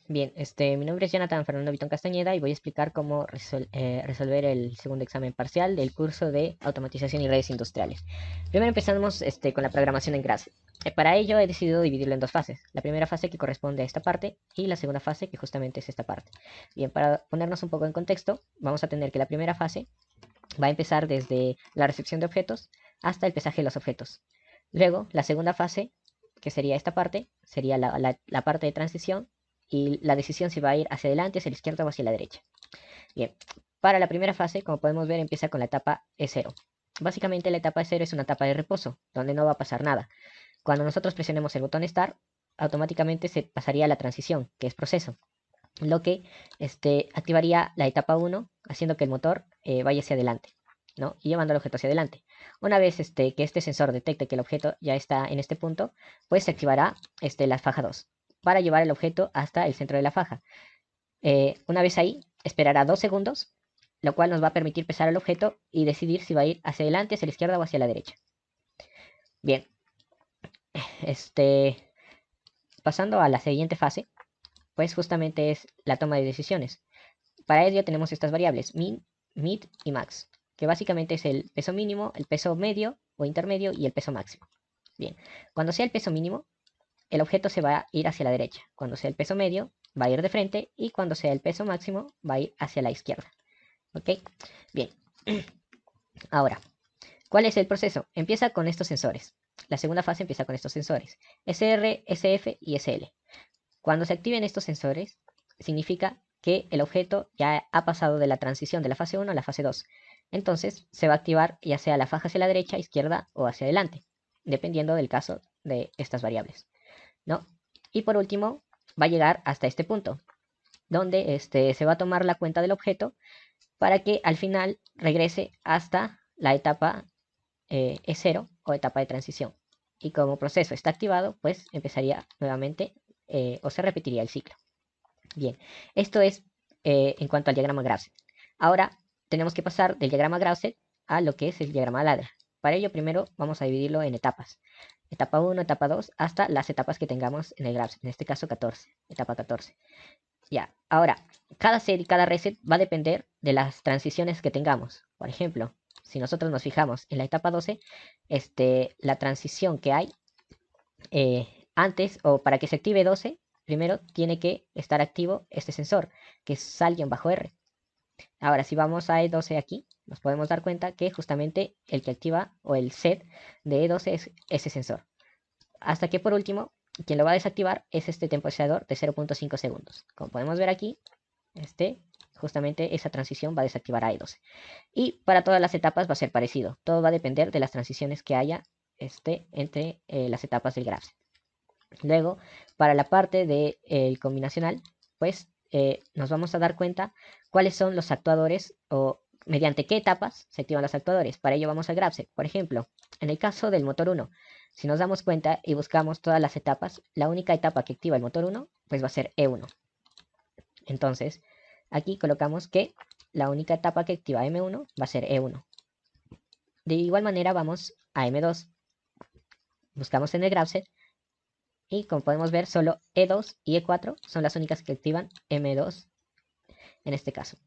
Bien, mi nombre es Jonathan Fernando Vitón Castañeda y voy a explicar cómo resolver el segundo examen parcial del curso de Automatización y Redes Industriales. Primero empezamos con la programación en Grace. Para ello he decidido dividirlo en dos fases. La primera fase que corresponde a esta parte y la segunda fase que justamente es esta parte. Bien, para ponernos un poco en contexto, vamos a tener que la primera fase va a empezar desde la recepción de objetos hasta el pesaje de los objetos. Luego, la segunda fase, que sería esta parte, sería la parte de transición y la decisión si va a ir hacia adelante, hacia la izquierda o hacia la derecha. Bien, para la primera fase, como podemos ver, empieza con la etapa E0. Básicamente la etapa E0 es una etapa de reposo, donde no va a pasar nada. Cuando nosotros presionemos el botón Start, automáticamente se pasaría a la transición, que es proceso, lo que activaría la etapa 1, haciendo que el motor vaya hacia adelante, ¿no? Y llevando el objeto hacia adelante. Una vez que este sensor detecte que el objeto ya está en este punto, pues se activará la faja 2 para llevar el objeto hasta el centro de la faja. Una vez ahí, esperará 2 segundos, lo cual nos va a permitir pesar el objeto y decidir si va a ir hacia adelante, hacia la izquierda o hacia la derecha. Bien, este, pasando a la siguiente fase, pues justamente es la toma de decisiones. Para ello tenemos estas variables, min, mid y max, que básicamente es el peso mínimo, el peso medio o intermedio y el peso máximo. Bien, cuando sea el peso mínimo, el objeto se va a ir hacia la derecha. Cuando sea el peso medio, va a ir de frente. Y cuando sea el peso máximo, va a ir hacia la izquierda. ¿Ok? Bien. Ahora, ¿cuál es el proceso? Empieza con estos sensores. La segunda fase empieza con estos sensores. SR, SF y SL. Cuando se activen estos sensores, significa que el objeto ya ha pasado de la transición de la fase 1 a la fase 2. Entonces, se va a activar ya sea la faja hacia la derecha, izquierda o hacia adelante, dependiendo del caso de estas variables, ¿no? Y por último, va a llegar hasta este punto, donde se va a tomar la cuenta del objeto para que al final regrese hasta la etapa E0 o etapa de transición. Y como proceso está activado, pues empezaría nuevamente o se repetiría el ciclo. Bien, esto es en cuanto al diagrama Grasset. Ahora tenemos que pasar del diagrama Grasset a lo que es el diagrama ladder. Para ello, primero vamos a dividirlo en etapas. Etapa 1, etapa 2, hasta las etapas que tengamos en el Grasset. En este caso, 14. Etapa 14. Ya, ahora, cada set y cada reset va a depender de las transiciones que tengamos. Por ejemplo, si nosotros nos fijamos en la etapa 12, la transición que hay antes o para que se active 12, primero tiene que estar activo este sensor, que es sal-r. Ahora, si vamos a E12 aquí, nos podemos dar cuenta que justamente el que activa o el set de E12 es ese sensor. Hasta que por último, quien lo va a desactivar es este temporizador de 0.5 segundos. Como podemos ver aquí, justamente esa transición va a desactivar a E12. Y para todas las etapas va a ser parecido. Todo va a depender de las transiciones que haya entre las etapas del graph. Luego, para la parte del combinacional, pues nos vamos a dar cuenta cuáles son los actuadores o mediante qué etapas se activan los actuadores. Para ello vamos a GraphSet. Por ejemplo, en el caso del motor 1, si nos damos cuenta y buscamos todas las etapas, la única etapa que activa el motor 1, pues va a ser E1. Entonces, aquí colocamos que la única etapa que activa M1 va a ser E1. De igual manera vamos a M2. Buscamos en el GraphSet y como podemos ver, solo E2 y E4 son las únicas que activan M2 en este caso.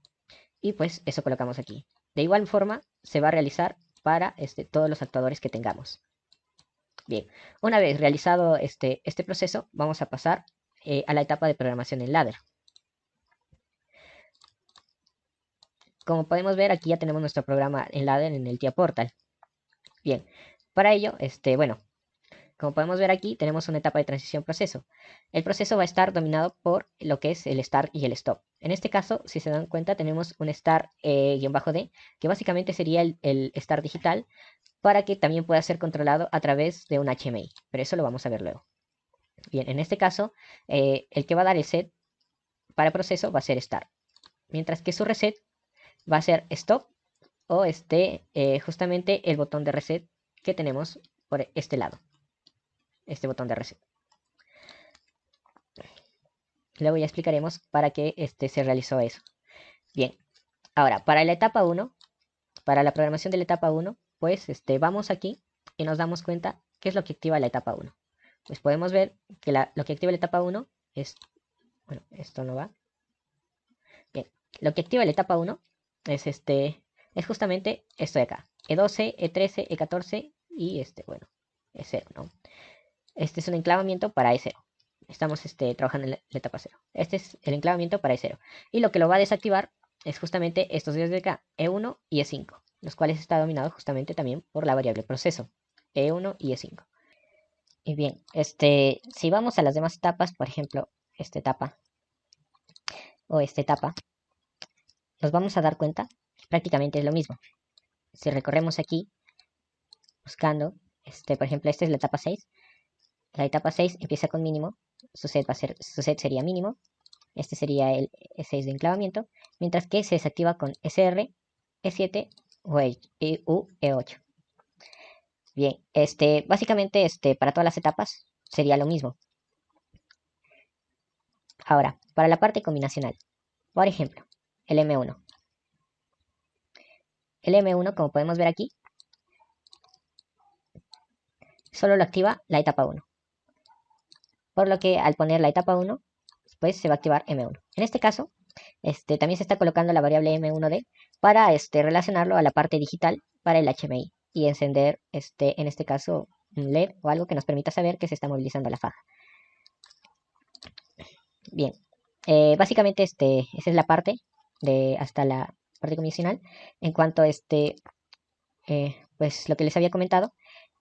Y pues eso colocamos aquí. De igual forma, se va a realizar para todos los actuadores que tengamos. Bien, una vez realizado este proceso, vamos a pasar a la etapa de programación en ladder. Como podemos ver, aquí ya tenemos nuestro programa en ladder en el TIA Portal. Bien, para ello, bueno, como podemos ver aquí, tenemos una etapa de transición proceso. El proceso va a estar dominado por lo que es el start y el stop. En este caso, si se dan cuenta, tenemos un start-d, que básicamente sería el start digital, para que también pueda ser controlado a través de un HMI. Pero eso lo vamos a ver luego. Bien, en este caso, el que va a dar el set para el proceso va a ser start. Mientras que su reset va a ser stop o justamente el botón de reset que tenemos por este lado. Este botón de reset. Luego ya explicaremos para qué se realizó eso. Bien, ahora, para la etapa 1, para la programación de la etapa 1, pues vamos aquí y nos damos cuenta qué es lo que activa la etapa 1. Pues podemos ver que lo que activa la etapa 1 es Bueno, esto no va. Bien, lo que activa la etapa 1 es justamente esto de acá. E12, E13, E14 y bueno, E0, ¿no? Este es un enclavamiento para E0. Estamos trabajando en la etapa 0. Este es el enclavamiento para E0. Y lo que lo va a desactivar es justamente estos dos de acá, E1 y E5, los cuales está dominado justamente también por la variable proceso, E1 y E5. Y bien, si vamos a las demás etapas, por ejemplo, esta etapa o esta etapa, nos vamos a dar cuenta que prácticamente es lo mismo. Si recorremos aquí, buscando, por ejemplo, esta es la etapa 6. La etapa 6 empieza con mínimo, su set sería mínimo, este sería el E6 de enclavamiento, mientras que se desactiva con SR, E7 u E8. Bien, básicamente para todas las etapas sería lo mismo. Ahora, para la parte combinacional, por ejemplo, el M1. El M1, como podemos ver aquí, solo lo activa la etapa 1. Por lo que al poner la etapa 1, pues se va a activar M1. En este caso, también se está colocando la variable M1D para relacionarlo a la parte digital para el HMI y encender, en este caso, un LED o algo que nos permita saber que se está movilizando la faja. Bien, básicamente esa es la parte hasta la parte convencional. En cuanto a pues lo que les había comentado,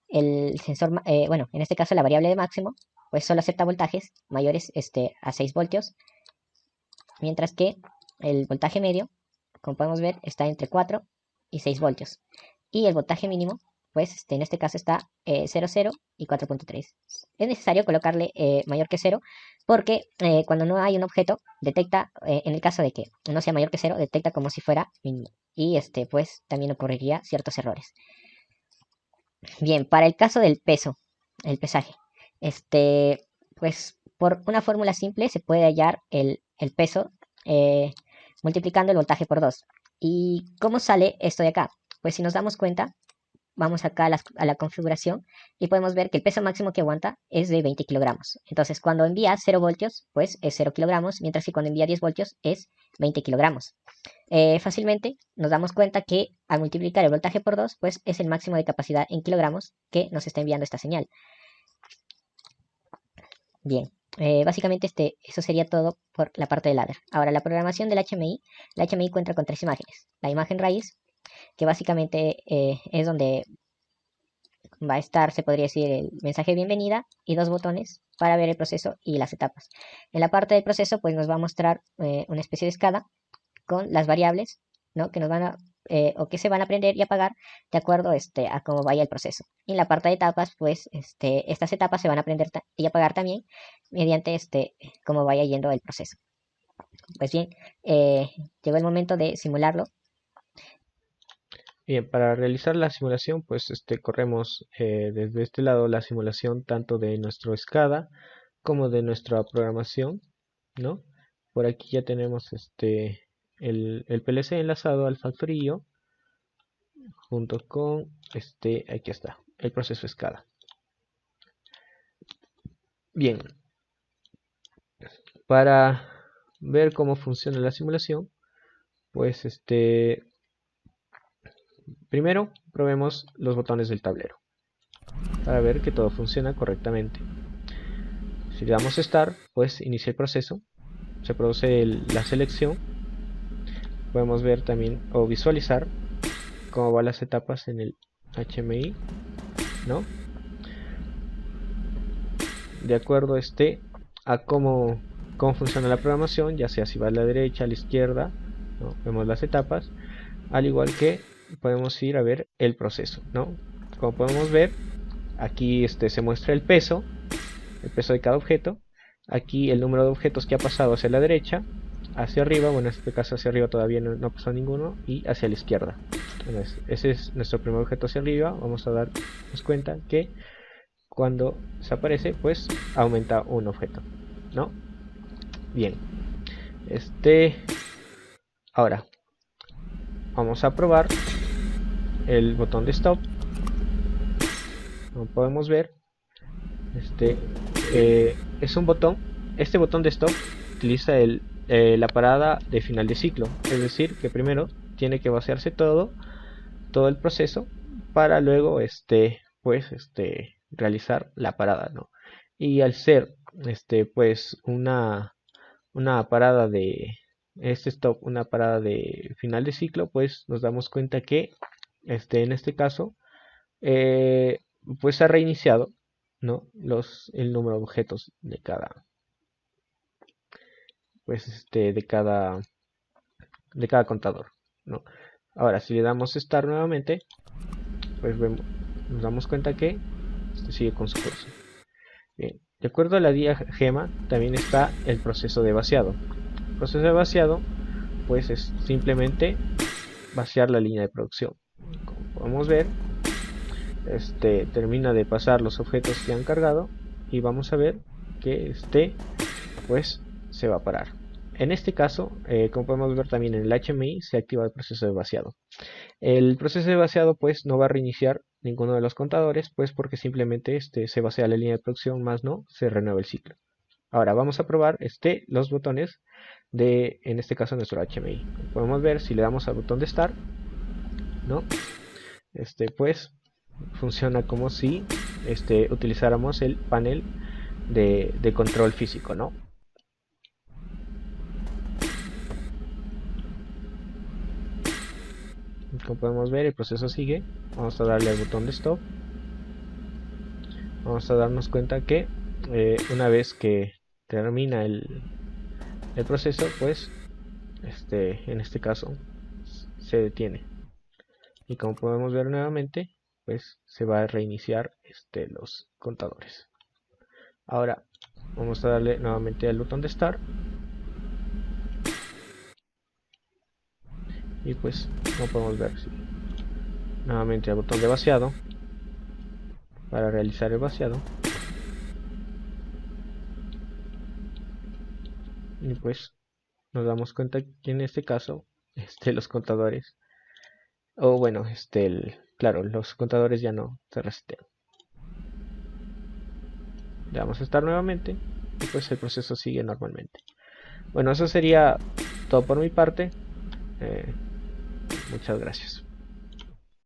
el sensor, bueno, en este caso la variable de máximo, pues solo acepta voltajes mayores a 6 voltios, mientras que el voltaje medio, como podemos ver, está entre 4 y 6 voltios. Y el voltaje mínimo, pues en este caso está 0,0 y 4,3. Es necesario colocarle mayor que 0 porque cuando no hay un objeto, detecta, en el caso de que no sea mayor que 0, detecta como si fuera mínimo. Y pues también ocurriría ciertos errores. Bien, para el caso del peso, el pesaje, pues por una fórmula simple se puede hallar el peso multiplicando el voltaje por 2. ¿Y cómo sale esto de acá? Pues si nos damos cuenta, vamos acá a la configuración y podemos ver que el peso máximo que aguanta es de 20 kilogramos. Entonces, cuando envía 0 voltios, pues es 0 kilogramos, mientras que cuando envía 10 voltios es 20 kilogramos. Fácilmente nos damos cuenta que al multiplicar el voltaje por 2, pues es el máximo de capacidad en kilogramos que nos está enviando esta señal. Bien, básicamente eso sería todo por la parte del ladder. Ahora, la programación del HMI. La HMI cuenta con 3 imágenes. La imagen raíz, que básicamente es donde va a estar, se podría decir, el mensaje de bienvenida y 2 botones para ver el proceso y las etapas. En la parte del proceso, pues nos va a mostrar una especie de escala con las variables, ¿no? Que nos van a o que se van a aprender y apagar de acuerdo a cómo vaya el proceso. Y en la parte de etapas, pues estas etapas se van a aprender y apagar también mediante cómo vaya yendo el proceso. Pues bien, llegó el momento de simularlo. Bien, para realizar la simulación, pues corremos desde este lado la simulación tanto de nuestro SCADA como de nuestra programación, ¿no? Por aquí ya tenemos el PLC enlazado al factorillo junto con aquí está, el proceso SCADA. Bien, para ver cómo funciona la simulación, pues primero probemos los botones del tablero para ver que todo funciona correctamente. Si le damos Start, pues inicia el proceso, se produce la selección. Podemos ver también o visualizar cómo van las etapas en el HMI, ¿no? De acuerdo a cómo funciona la programación, ya sea si va a la derecha, a la izquierda, ¿no? Vemos las etapas, al igual que podemos ir a ver el proceso, ¿no? Como podemos ver, aquí se muestra el peso de cada objeto. Aquí el número de objetos que ha pasado hacia la derecha, hacia arriba, bueno en este caso hacia arriba todavía no pasó ninguno, y hacia la izquierda. Entonces, ese es nuestro primer objeto hacia arriba. Vamos a darnos cuenta que cuando se aparece, pues aumenta un objeto, ¿no? Bien, ahora vamos a probar el botón de stop. Como podemos ver, es un botón. Este botón de stop utiliza la parada de final de ciclo, es decir, que primero tiene que vaciarse todo el proceso para luego realizar la parada, ¿no? Y al ser pues una parada de stop, una parada de final de ciclo, pues nos damos cuenta que en este caso pues ha reiniciado, ¿no? El número de objetos de cada pues de cada contador, ¿no? Ahora si le damos start nuevamente, pues nos damos cuenta que sigue con su curso. Bien, de acuerdo a la diagema también está el proceso de vaciado. El proceso de vaciado pues es simplemente vaciar la línea de producción. Como podemos ver, termina de pasar los objetos que han cargado y vamos a ver que pues se va a parar. En este caso, como podemos ver también en el HMI, se activa el proceso de vaciado. El proceso de vaciado pues no va a reiniciar ninguno de los contadores, pues porque simplemente se vacía la línea de producción, más no se renueva el ciclo. Ahora vamos a probar los botones de, en este caso, nuestro HMI. Como podemos ver, si le damos al botón de Start, ¿no? Pues funciona como si utilizáramos el panel de control físico, ¿no? Como podemos ver, el proceso sigue. Vamos a darle al botón de stop. Vamos a darnos cuenta que una vez que termina el proceso, pues en este caso se detiene. Y como podemos ver nuevamente, pues se va a reiniciar los contadores. Ahora vamos a darle nuevamente al botón de start. Y pues como podemos ver, sí, nuevamente al botón de vaciado para realizar el vaciado. Y pues nos damos cuenta que en este caso los contadores, o bueno, claro, los contadores ya no se resetean. Le damos a estar nuevamente y pues el proceso sigue normalmente. Bueno, eso sería todo por mi parte. Muchas gracias.